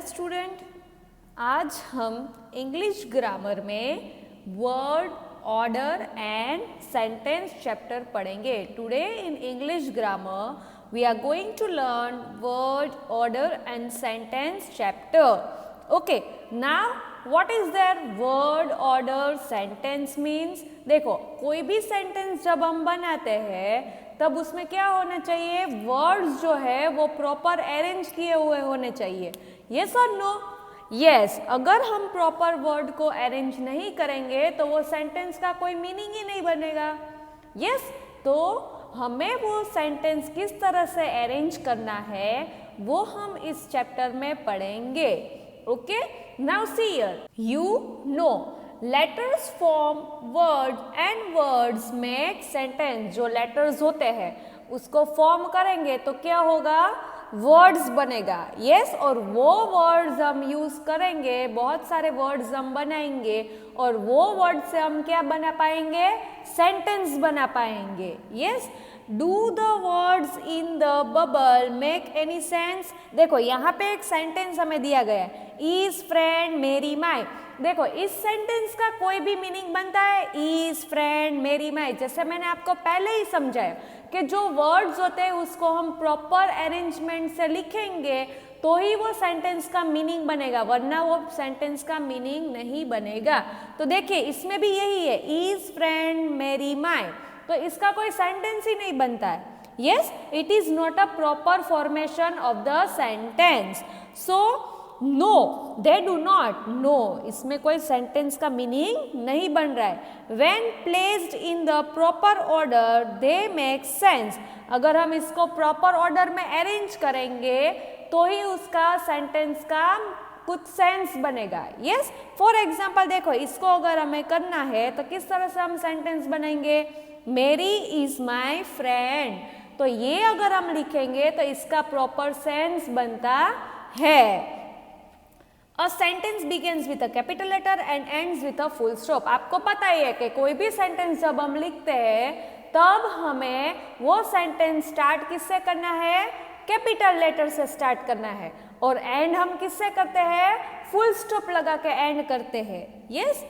Student, आज हम English grammar में word order and sentence chapter पढ़ेंगे. Today in English grammar we are going to learn word order and sentence chapter. Okay, now what is there? Word order sentence means, देखो कोई भी sentence जब हम बनाते हैं तब उसमें क्या होना चाहिए? वर्ड्स जो है वो प्रॉपर अरेंज किए हुए होने चाहिए. यस और नो? यस. अगर हम प्रॉपर वर्ड को अरेंज नहीं करेंगे तो वो सेंटेंस का कोई मीनिंग ही नहीं बनेगा. यस, तो हमें वो सेंटेंस किस तरह से अरेंज करना है वो हम इस चैप्टर में पढ़ेंगे. Okay, now see here. You know letters form word and words make sentence. जो लेटर्स होते हैं उसको फॉर्म करेंगे तो क्या होगा? वर्ड्स बनेगा. यस, और वो वर्ड्स हम यूज करेंगे, बहुत सारे वर्ड्स हम बनाएंगे और वो वर्ड से हम क्या बना पाएंगे? सेंटेंस बना पाएंगे. Yes, do the words in the bubble make any sense? देखो यहाँ पे एक सेंटेंस हमें दिया गया है, इज फ्रेंड मेरी माई. देखो इस सेंटेंस का कोई भी मीनिंग बनता है? इज फ्रेंड मेरी माई. जैसे मैंने आपको पहले ही समझाया कि जो वर्ड्स होते हैं उसको हम प्रॉपर अरेंजमेंट से लिखेंगे तो ही वो सेंटेंस का मीनिंग बनेगा, वरना वो सेंटेंस का मीनिंग नहीं बनेगा. तो देखिए इसमें भी यही है, इज फ्रेंड मेरी माई. तो इसका कोई सेंटेंस ही नहीं बनता है. Yes, it is not a proper formation of the sentence. So no, they do not. No, इसमें कोई सेंटेंस का मीनिंग नहीं बन रहा है. When placed in the proper order they make sense. अगर हम इसको प्रॉपर ऑर्डर में अरेंज करेंगे तो ही उसका सेंटेंस का कुछ सेंस बनेगा. यस, फॉर एग्जाम्पल देखो इसको अगर हमें करना है तो किस तरह से हम सेंटेंस बनाएंगे? मेरी इज माई फ्रेंड. तो ये अगर हम लिखेंगे तो इसका प्रॉपर सेंस बनता है. A sentence begins with a capital letter and ends with a full stop. आपको पता ही है कि कोई भी सेंटेंस जब हम लिखते हैं तब हमें वो सेंटेंस स्टार्ट किससे करना है? कैपिटल लेटर से स्टार्ट करना है. और एंड हम किससे करते हैं? फुल स्टॉप लगा के एंड करते हैं. Yes,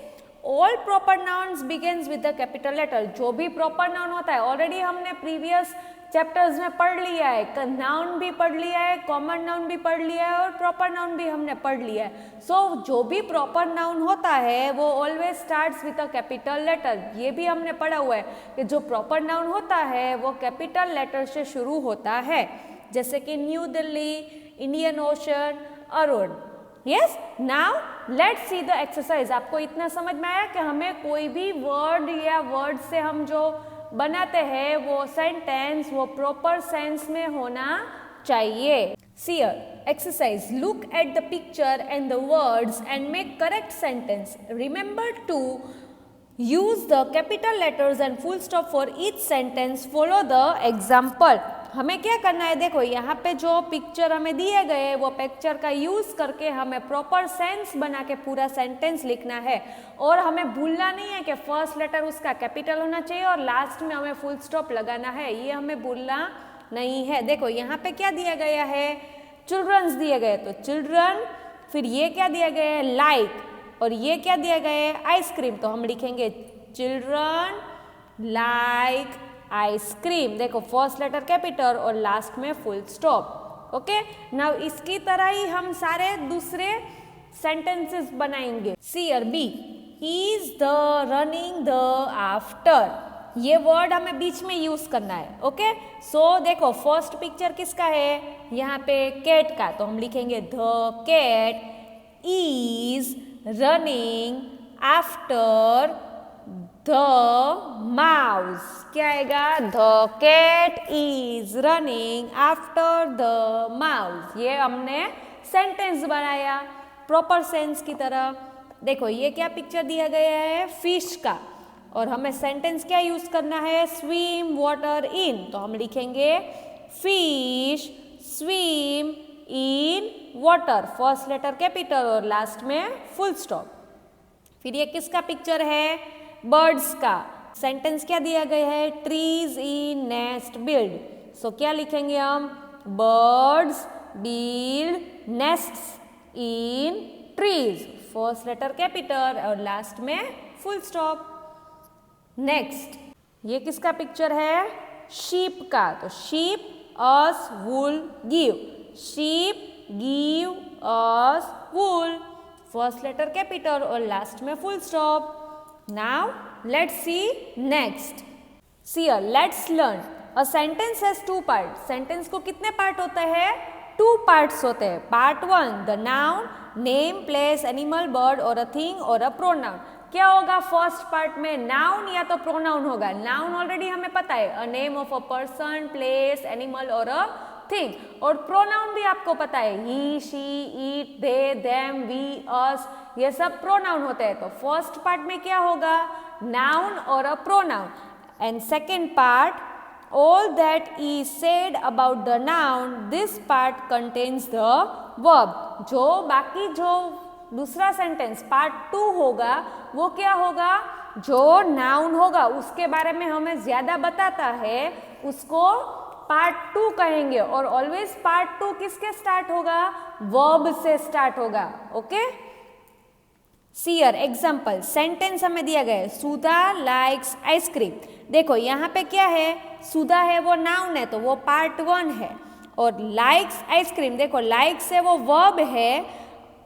all proper nouns begins with the capital letter. जो भी प्रॉपर नाउन होता है ऑलरेडी हमने प्रीवियस चैप्टर्स में पढ़ लिया है. नाउन भी पढ़ लिया है, कॉमन नाउन भी पढ़ लिया है और प्रॉपर नाउन भी हमने पढ़ लिया है. सो जो भी प्रॉपर नाउन होता है वो always starts with a capital letter. ये भी हमने पढ़ा हुआ है कि जो प्रॉपर नाउन होता है वो कैपिटल लेटर से शुरू होता है. जैसे कि new Delhi, Indian ocean, Arun. Yes, now let's see the exercise. आपको इतना समझ में आया कि हमें कोई भी वर्ड या वर्ड से हम जो बनाते हैं वो सेंटेंस वो प्रॉपर सेंस में होना चाहिए. See here, exercise. Look at the picture and the words and make correct sentence. Remember to use the capital letters and full stop for each sentence. Follow the example. हमें क्या करना है? देखो यहाँ पे जो पिक्चर हमें दिए गए वो पिक्चर का यूज करके हमें प्रॉपर सेंस बना के पूरा सेंटेंस लिखना है. और हमें भूलना नहीं है कि फर्स्ट लेटर उसका कैपिटल होना चाहिए और लास्ट में हमें फुल स्टॉप लगाना है. ये हमें भूलना नहीं है. देखो यहाँ पे क्या दिया गया है? चिल्ड्रंस दिए गए तो चिल्ड्रन. फिर ये क्या दिया गया है? लाइक. और ये क्या दिया गया है? आइसक्रीम. तो हम लिखेंगे चिल्ड्रन लाइक आइसक्रीम. देखो फर्स्ट लेटर कैपिटल और लास्ट में फुल स्टॉप. ओके, नाउ इसकी तरह ही हम सारे दूसरे सेंटेंसेस बनाएंगे. See here, B is the running the after. ये वर्ड हमें बीच में यूज करना है. ओके, सो देखो फर्स्ट पिक्चर किसका है? यहाँ पे कैट का. तो हम लिखेंगे the cat is running after the mouse. क्या आएगा? The cat is running after the mouse. ये हमने सेंटेंस बनाया प्रॉपर सेंस की तरह. देखो ये क्या पिक्चर दिया गया है? फिश का. और हमें सेंटेंस क्या यूज करना है? Swim water in. तो हम लिखेंगे fish swim in water. First letter capital और लास्ट में फुल स्टॉप. फिर ये किसका पिक्चर है? बर्ड्स का. सेंटेंस क्या दिया गया है? Trees in nest build. So क्या लिखेंगे हम? Birds build nests in trees. First letter capital और लास्ट में फुल स्टॉप. नेक्स्ट, ये किसका पिक्चर है? शीप का. तो sheep us wool give. Sheep give us wool. First letter capital और लास्ट में full stop. Now let's see next. See here, let's learn. A sentence has two parts. Sentence को कितने part होते हैं? 2 parts होते हैं. Part 1, the noun, name, place, animal, bird or a thing or a pronoun. क्या होगा first part में? Noun या तो प्रोनाउन होगा. नाउन ऑलरेडी हमें पता है, a name of a person, place, animal और अ थिंग. और प्रोनाउन भी आपको पता है, he, she, it, they, them, we, us, ये सब प्रोनाउन होते हैं. तो फर्स्ट पार्ट में क्या होगा? नाउन और a pronoun. And second part, all that is said about the noun, this part contains the verb. जो बाकी जो दूसरा सेंटेंस पार्ट 2 होगा वो क्या होगा? जो नाउन होगा उसके बारे में हमें ज्यादा बताता है उसको पार्ट 2 कहेंगे. और ऑलवेज पार्ट 2 किसके स्टार्ट होगा? वर्ब से स्टार्ट होगा. Okay. See here, example. Sentence हमें दिया गया है, सुधा लाइक्स आइसक्रीम. देखो यहाँ पे क्या है? सुधा है वो नाउन है तो वो पार्ट 1 है. और लाइक्स आइसक्रीम, देखो लाइक्स है वो वर्ब है.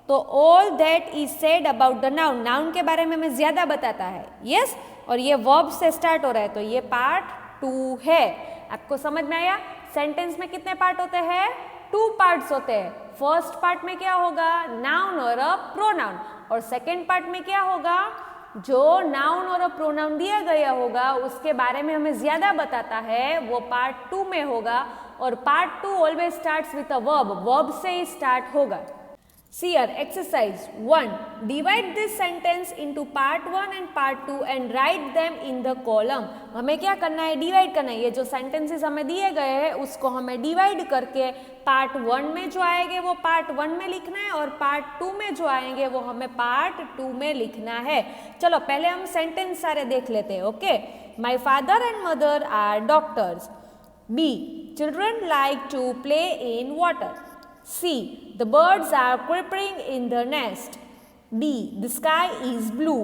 तो all that is said about the noun, noun के बारे में हमें ज्यादा बताता है. यस. और ये वर्ब से स्टार्ट हो रहा है तो ये पार्ट 2 है. आपको समझ में आया? सेंटेंस में कितने पार्ट होते हैं? 2 पार्ट्स होते हैं. फर्स्ट पार्ट में क्या होगा? नाउन और अ प्रोनाउन. और सेकेंड पार्ट में क्या होगा? जो नाउन और प्रोनाउन दिया गया होगा उसके बारे में हमें ज्यादा बताता है वो पार्ट 2 में होगा. और part 2 always starts with a verb. Verb से ही स्टार्ट होगा. See here, exercise 1. Divide this sentence into part 1 and part 2 and write them in the column. हमें क्या करना है? डिवाइड करना है. ये जो सेंटेंसेस हमें दिए गए हैं उसको हमें डिवाइड करके पार्ट 1 में जो आएंगे वो पार्ट 1 में लिखना है और पार्ट 2 में जो आएंगे वो हमें पार्ट 2 में लिखना है. चलो पहले हम सेंटेंस सारे देख लेते हैं. Okay. My father and mother are doctors. B, children like to play in water. C, the birds are chirping in the nest. D, the sky is blue.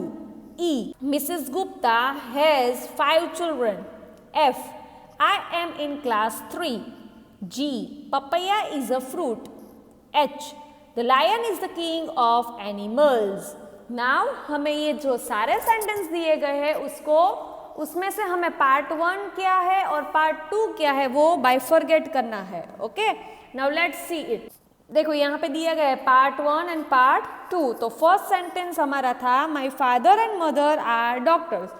E, Mrs. Gupta has 5 children. F, I am in class 3. G, papaya is a fruit. H, the lion is the king of animals. Now हमें ये जो सारे sentence दिए गए हैं उसमें से हमें पार्ट 1 क्या है और पार्ट 2 क्या है वो बाइफरगेट करना है. Okay. Now let's see it. देखो यहाँ पे दिया गया है पार्ट 1 एंड पार्ट 2. तो फर्स्ट सेंटेंस हमारा था my father and mother are doctors.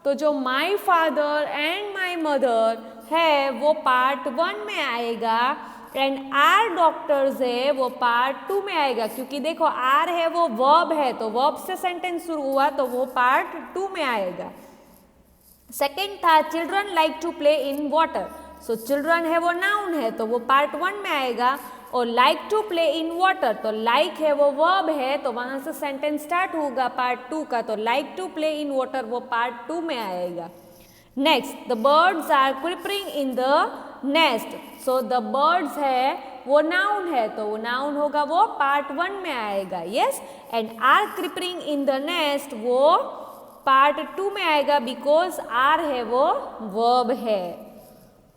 तो जो my father and my mother है वो पार्ट 1 में आएगा एंड आर डॉक्टर्स है वो पार्ट 2 में आएगा. क्योंकि देखो आर है वो वर्ब है तो वर्ब से सेंटेंस शुरू हुआ तो वो पार्ट 2 में आएगा. सेकेंड था children like to play in water. So children है वो नाउन है तो वो पार्ट 1 में आएगा. और like to play in water तो लाइक है वो वर्ब है तो वहां से सेंटेंस स्टार्ट होगा पार्ट 2 का. तो like to play in water वो पार्ट 2 में आएगा. Next, the birds are creeping in the nest. So the birds है वो नाउन है तो वो नाउन होगा वो पार्ट 1 में आएगा. Yes. And are creeping in the nest वो पार्ट 2 में आएगा बिकॉज आर है वो वर्ब है.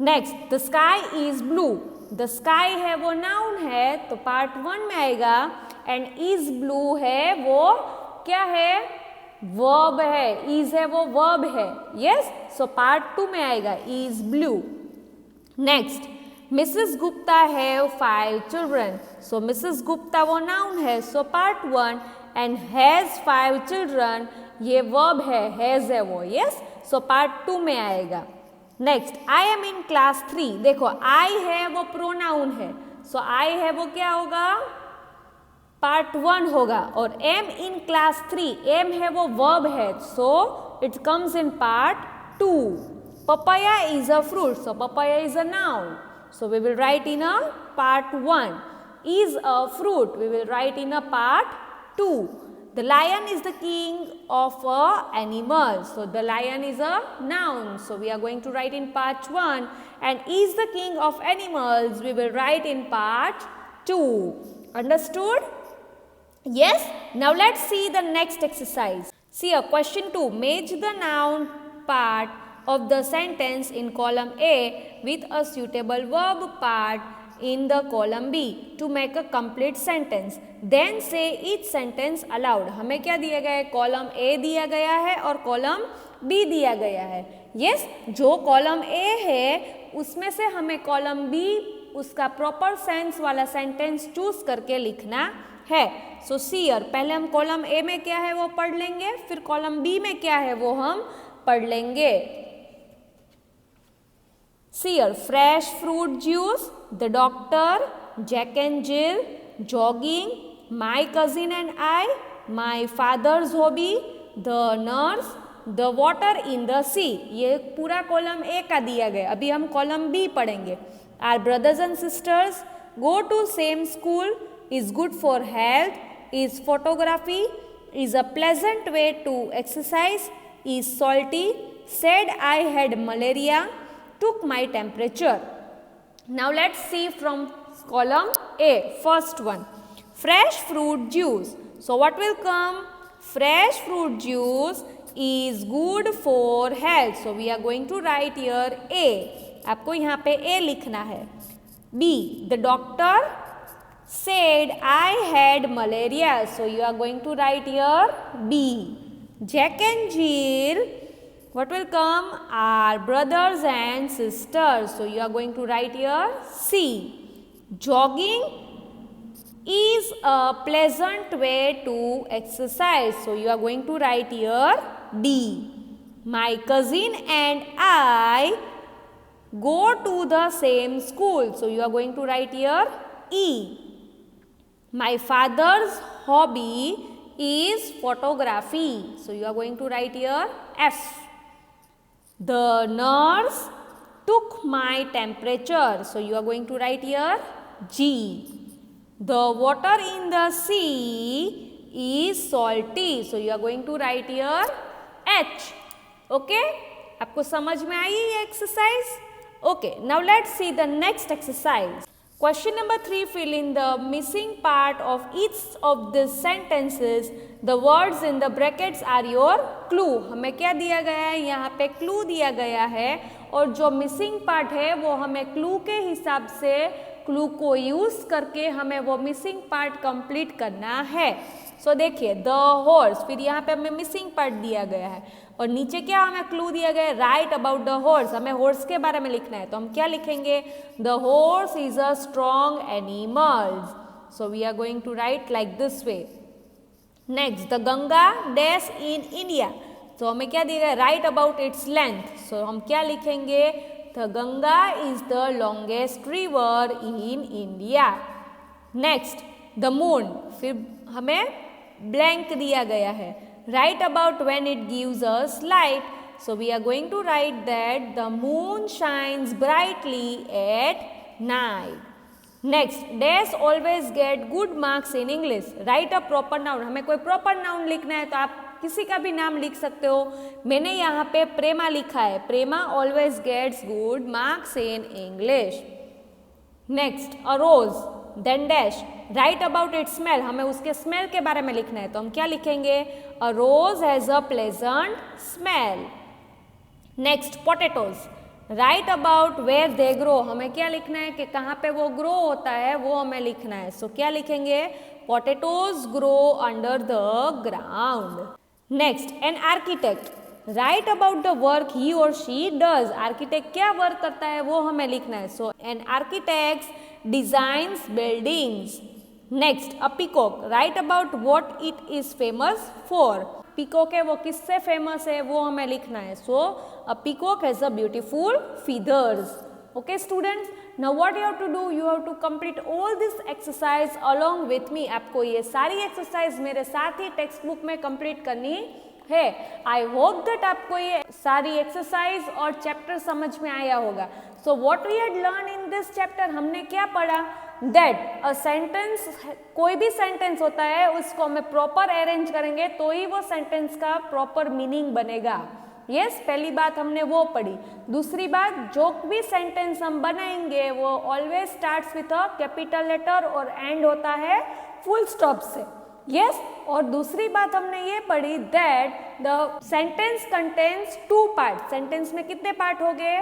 Next, the sky is blue. The sky है वो नाउन है तो पार्ट 1 में आएगा. एंड इज ब्लू है वो क्या है? वर्ब है. इज है वो वर्ब है. यस. सो पार्ट 2 में आएगा is blue. Next, Mrs Gupta have 5 children. So Mrs Gupta वो नाउन है so part 1 and has 5 children ये वर्ब है. हैज है वो. यस. सो पार्ट 2 में आएगा. Next, I am in class 3. देखो आई है वो प्रोनाउन है सो आई है वो क्या होगा? पार्ट 1 होगा. और एम इन क्लास 3 एम है वो वर्ब है so it comes in part 2. papaya is a fruit so papaya is a noun so we will write in a part 1. is a fruit we will write in a part 2. The lion is the king of animal. So the lion is a noun. So we are going to write in part 1 and is the king of animals we will write in part 2. Understood? Yes, now let's see the next exercise. See a question 2. Match the noun part of the sentence in column A with a suitable verb part in the column B to make a complete sentence. Then say each sentence aloud. हमें क्या दिया गया है? Column A दिया गया है और column B दिया गया है. Yes, जो कॉलम A है उसमें से हमें कॉलम B उसका प्रॉपर सेंस वाला सेंटेंस चूज करके लिखना है. सो सीयर पहले हम कॉलम ए में क्या है वो पढ़ लेंगे, फिर कॉलम बी में क्या है वो हम पढ़ लेंगे. सीयर fresh fruit juice, the doctor, Jack and Jill, jogging, my cousin and I, my father's hobby, the nurse, the water in the sea. ये पूरा कॉलम ए का दिया गया. अभी हम कॉलम बी पढ़ेंगे. Our brothers and sisters, go to same school, is good for health, is photography, is a pleasant way to exercise, is salty, said I had malaria, took my temperature. Now let's see from column A. First one, fresh fruit juice. So what will come? Fresh fruit juice is good for health. So we are going to write here A. आपको यहाँ पे A लिखना है. B, the doctor said I had malaria, so you are going to write here B. Jack and Jill, what will come? Are brothers and sisters, so you are going to write here C. Jogging is a pleasant way to exercise, so you are going to write here D. My cousin and I go to the same school, so you are going to write here E. My father's hobby is photography, so you are going to write here F. The nurse took my temperature, so you are going to write here G. The water in the sea is salty, so you are going to write here H. Okay, आपको समझ में आई ये exercise? Okay, now let's see the next exercise. Question number 3, fill in the missing part of each of the sentences. The words in the brackets are your clue. हमें क्या दिया गया है? यहाँ पे clue दिया गया है और जो missing part है वो हमें clue के हिसाब से clue को use करके हमें वो missing part complete करना है. So देखिए the horse, फिर यहाँ पे हमें missing part दिया गया है और नीचे क्या हमें क्लू दिया गया है? Write about the horse. हमें हॉर्स के बारे में लिखना है तो हम क्या लिखेंगे? The horse is a strong animal. So we are going to write like this way. Next, the Ganga dash in India. तो हमें क्या दिया गया? Write about its length. So हम क्या लिखेंगे? The Ganga is the longest river in India. Next, the moon, फिर हमें ब्लैंक दिया गया है. Write about when it gives us light. So we are going to write that the moon shines brightly at night. Next, dash always get good marks in English. Write a proper noun. हमें कोई proper noun लिखना है तो आप किसी का भी नाम लिख सकते हो. मैंने यहाँ पे प्रेमा लिखा है. प्रेमा always gets good marks in English. Next, a rose. Then dash. Write about its smell. हमें उसके स्मेल के बारे में लिखना है तो हम क्या लिखेंगे? A rose has a pleasant smell. Next, potatoes. Write about where they grow. हमें क्या लिखना है कि कहाँ पे वो ग्रो होता है वो हमें लिखना है. So क्या लिखेंगे? Potatoes grow under the ground. Next, an architect. Write about the work he or she does. Architect क्या वर्क करता है वो हमें लिखना है. So an architect designs buildings. Next, a peacock. Write about what it is famous for. Peacock है वो किससे फेमस है वो हमें लिखना है. So a peacock has a beautiful feathers. Okay students, now what you have to do? You have to complete all this exercise along with me. आपको ये सारी exercise मेरे साथ ही टेक्स्ट बुक में complete करनी है. आई होप दैट आपको ये सारी एक्सरसाइज और चैप्टर समझ में आया होगा. So what we had learn in this chapter, हमने क्या पढ़ा? दैट अ सेंटेंस, कोई भी सेंटेंस होता है उसको हमें प्रॉपर अरेंज करेंगे तो ही वो सेंटेंस का प्रॉपर मीनिंग बनेगा. यस, पहली बात हमने वो पढ़ी. दूसरी बात, जो भी सेंटेंस हम बनाएंगे वो always starts with a capital letter और एंड होता है फुल स्टॉप से. यस और दूसरी बात हमने ये पढ़ी that the sentence contains two part, sentence में कितने पार्ट हो गए,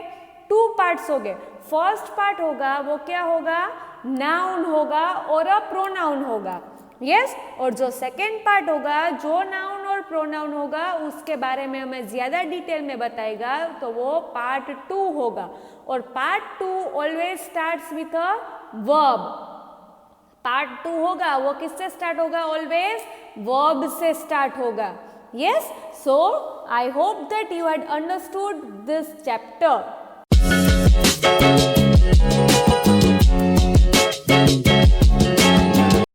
टू पार्ट्स हो गए। फर्स्ट पार्ट होगा वो क्या होगा, नाउन होगा और अ प्रोनाउन होगा, यस और जो सेकेंड पार्ट होगा जो नाउन और प्रोनाउन होगा उसके बारे में हमें ज्यादा डिटेल में बताएगा, तो वो पार्ट 2 होगा। और part 2 always starts with a verb, part 2 होगा वो किससे स्टार्ट होगा, ऑलवेज वर्ब से स्टार्ट होगा, yes. So I hope that you had understood this chapter.